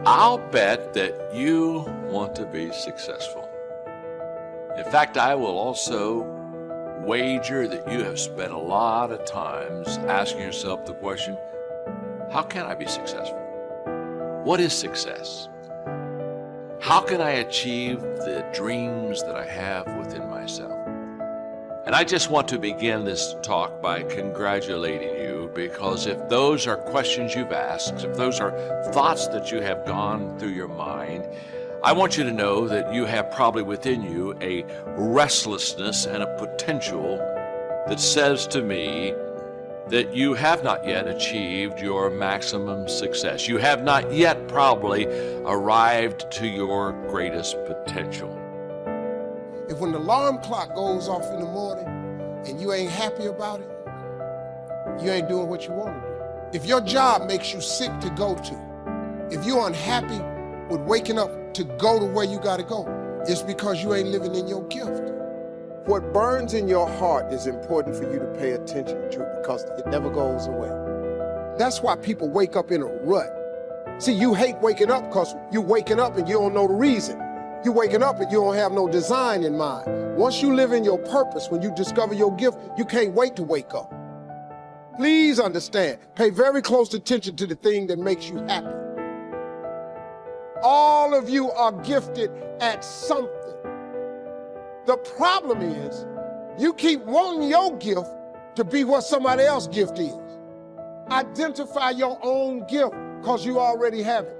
I'll bet that you want to be successful. In fact, I will also wager that you have spent a lot of times asking yourself the question, how can I be successful? What is success? How can I achieve the dreams that I have within myself? And I just want to begin this talk by congratulating you, because if those are questions you've asked, if those are thoughts that you have gone through your mind, I want you to know that you have probably within you a restlessness and a potential that says to me that you have not yet achieved your maximum success. You have not yet probably arrived to your greatest potential. If when the alarm clock goes off in the morning and you ain't happy about it, you ain't doing what you want to do. If your job makes you sick to go to, if you're unhappy with waking up to go to where you got to go, it's because you ain't living in your gift. What burns in your heart is important for you to pay attention to, because it never goes away. That's why people wake up in a rut. See, you hate waking up because you're waking up and you don't know the reason. You're waking up and you don't have no design in mind. Once you live in your purpose, when you discover your gift, you can't wait to wake up. Please understand, pay very close attention to the thing that makes you happy. All of you are gifted at something. The problem is, you keep wanting your gift to be what somebody else's gift is. Identify your own gift, because you already have it.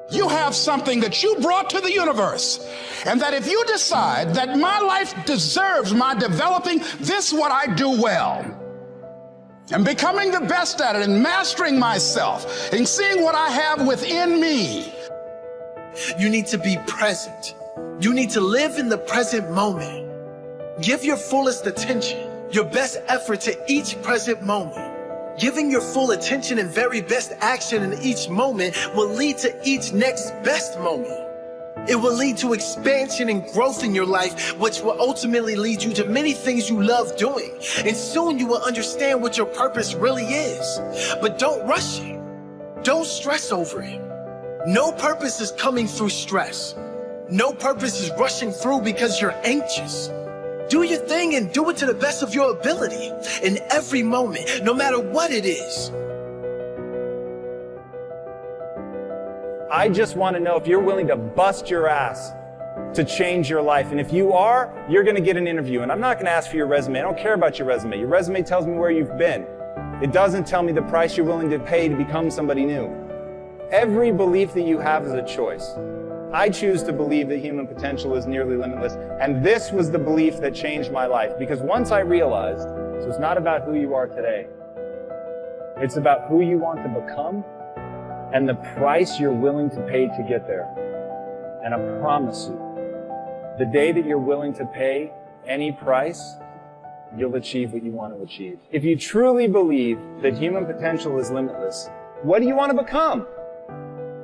You have something that you brought to the universe, and that if you decide that my life deserves my developing this what I do well, and becoming the best at it, and mastering myself, and seeing what I have within me. You need to be present. You need to live in the present moment. Give your fullest attention, your best effort to each present moment. Giving your full attention and very best action in each moment will lead to each next best moment. It will lead to expansion and growth in your life, which will ultimately lead you to many things you love doing. And soon you will understand what your purpose really is. But don't rush it. Don't stress over it. No purpose is coming through stress. No purpose is rushing through because you're anxious. Do your thing and do it to the best of your ability in every moment, no matter what it is. I just want to know if you're willing to bust your ass to change your life. And if you are, you're going to get an interview. And I'm not going to ask for your resume. I don't care about your resume. Your resume tells me where you've been. It doesn't tell me the price you're willing to pay to become somebody new. Every belief that you have is a choice. I choose to believe that human potential is nearly limitless, and this was the belief that changed my life. Because once I realized, so it's not about who you are today, it's about who you want to become and the price you're willing to pay to get there. And I promise you, the day that you're willing to pay any price, you'll achieve what you want to achieve. If you truly believe that human potential is limitless, what do you want to become?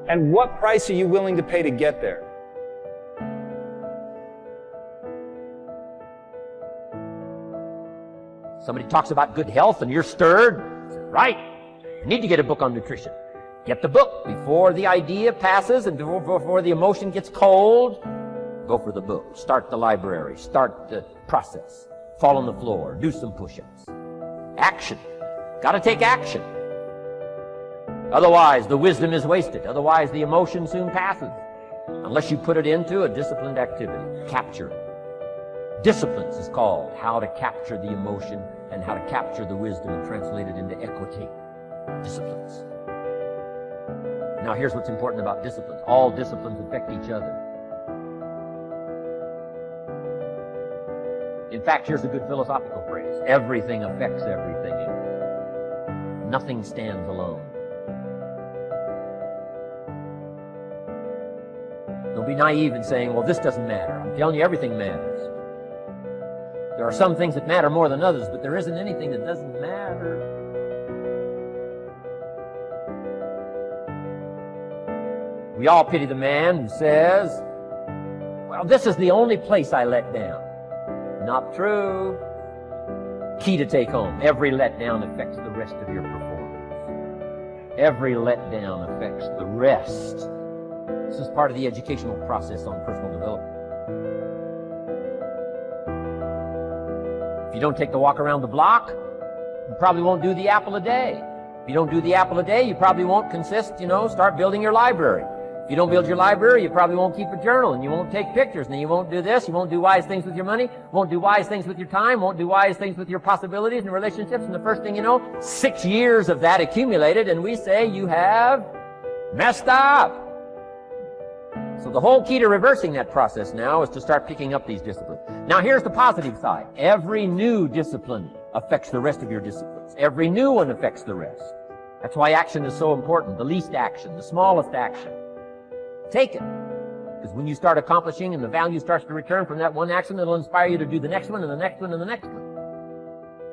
And what price are you willing to pay to get there? Somebody talks about good health and you're stirred. Right. You need to get a book on nutrition. Get the book before the idea passes and before the emotion gets cold. Go for the book. Start the library. Start the process. Fall on the floor. Do some push-ups. Action. Got to take action. Otherwise, the wisdom is wasted. Otherwise, the emotion soon passes. Unless you put it into a disciplined activity. Capture it. Disciplines is called how to capture the emotion and how to capture the wisdom and translate it into equity. Disciplines. Now, here's what's important about disciplines. All disciplines affect each other. In fact, here's a good philosophical phrase. Everything affects everything. Nothing stands alone. Don't be naive in saying, well, this doesn't matter. I'm telling you, everything matters. There are some things that matter more than others, but there isn't anything that doesn't matter. We all pity the man who says, well, this is the only place I let down. Not true. Key to take home. Every letdown affects the rest of your performance. Every letdown affects the rest. This is part of the educational process on personal development. If you don't take the walk around the block, you probably won't do the apple a day. If you don't do the apple a day, you probably won't start building your library. If you don't build your library, you probably won't keep a journal, and you won't take pictures, and then you won't do this, you won't do wise things with your money, won't do wise things with your time, won't do wise things with your possibilities and relationships, and the first thing you know, 6 years of that accumulated, and we say you have messed up. So the whole key to reversing that process now is to start picking up these disciplines. Now here's the positive side. Every new discipline affects the rest of your disciplines. Every new one affects the rest. That's why action is so important. The least action, the smallest action. Take it. Because when you start accomplishing and the value starts to return from that one action, it'll inspire you to do the next one and the next one and the next one.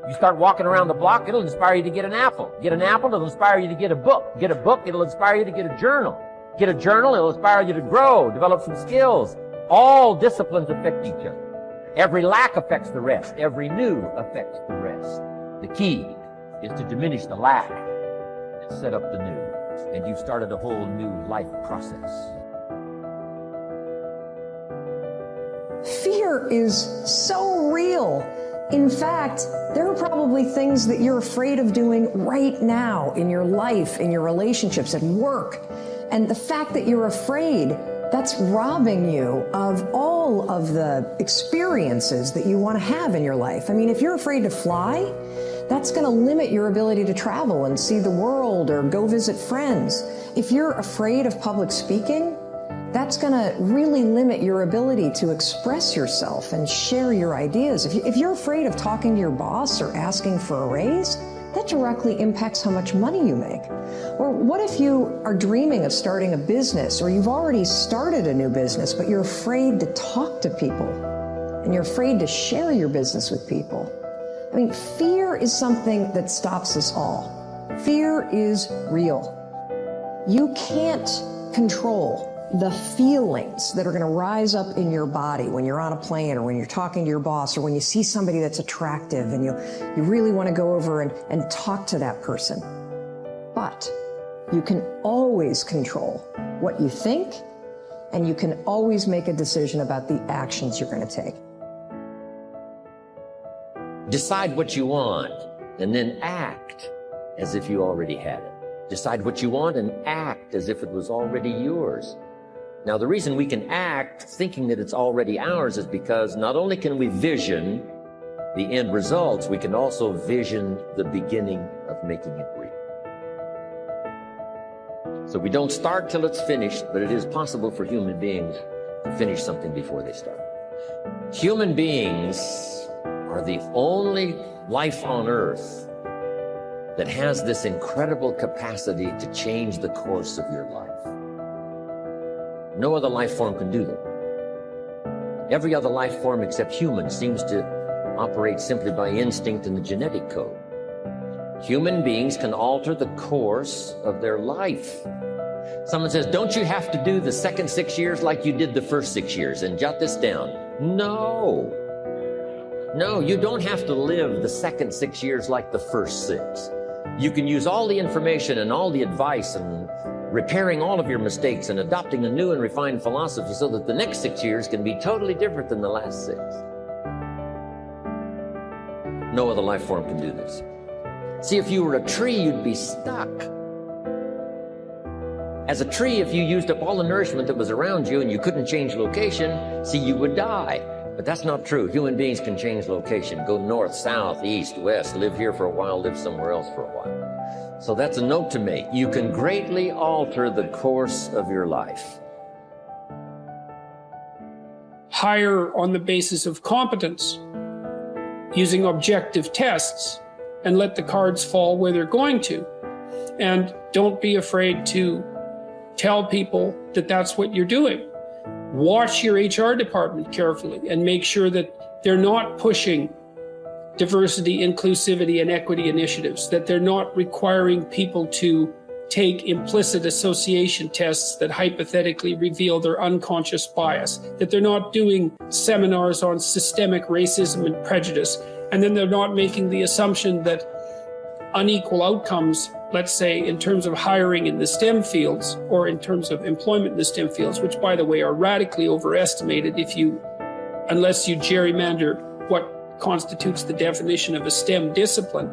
You start walking around the block, it'll inspire you to get an apple. Get an apple, it'll inspire you to get a book. Get a book, it'll inspire you to get a journal. Get a journal, it'll inspire you to grow, develop some skills. All disciplines affect each other. Every lack affects the rest. Every new affects the rest. The key is to diminish the lack and set up the new. And you've started a whole new life process. Fear is so real. In fact, there are probably things that you're afraid of doing right now in your life, in your relationships, at work. And the fact that you're afraid, that's robbing you of all of the experiences that you want to have in your life. I mean, if you're afraid to fly, that's going to limit your ability to travel and see the world or go visit friends. If you're afraid of public speaking, that's going to really limit your ability to express yourself and share your ideas. If you're afraid of talking to your boss or asking for a raise, that directly impacts how much money you make. Or what if you are dreaming of starting a business, or you've already started a new business, but you're afraid to talk to people, and you're afraid to share your business with people? I mean, fear is something that stops us all. Fear is real. You can't control the feelings that are going to rise up in your body when you're on a plane, or when you're talking to your boss, or when you see somebody that's attractive and you really want to go over and talk to that person. But you can always control what you think, and you can always make a decision about the actions you're going to take. Decide what you want and then act as if you already had it. Decide what you want and act as if it was already yours. Now, the reason we can act thinking that it's already ours is because not only can we vision the end results, we can also vision the beginning of making it real. So we don't start till it's finished, but it is possible for human beings to finish something before they start. Human beings are the only life on earth that has this incredible capacity to change the course of your life. No other life form can do that. Every other life form except humans seems to operate simply by instinct and the genetic code. Human beings can alter the course of their life. Someone says, don't you have to do the second 6 years like you did the first 6 years? And jot this down. No. No, you don't have to live the second 6 years like the first 6. You can use all the information and all the advice and repairing all of your mistakes and adopting a new and refined philosophy so that the next 6 years can be totally different than the last 6. No other life form can do this. See, if you were a tree, you'd be stuck. As a tree, if you used up all the nourishment that was around you and you couldn't change location, see, you would die. But that's not true. Human beings can change location, go north, south, east, west, live here for a while, live somewhere else for a while. So that's a note to make. You can greatly alter the course of your life. Hire on the basis of competence, using objective tests, and let the cards fall where they're going to. And don't be afraid to tell people that that's what you're doing. Watch your HR department carefully and make sure that they're not pushing diversity, inclusivity, and equity initiatives, that they're not requiring people to take implicit association tests that hypothetically reveal their unconscious bias, that they're not doing seminars on systemic racism and prejudice, and then they're not making the assumption that unequal outcomes let's say, in terms of hiring in the STEM fields, or in terms of employment in the STEM fields, which, by the way, are radically overestimated unless you gerrymander what constitutes the definition of a STEM discipline.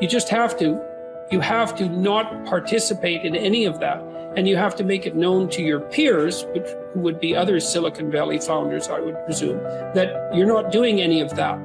You have to not participate in any of that. And you have to make it known to your peers, who would be other Silicon Valley founders, I would presume, that you're not doing any of that.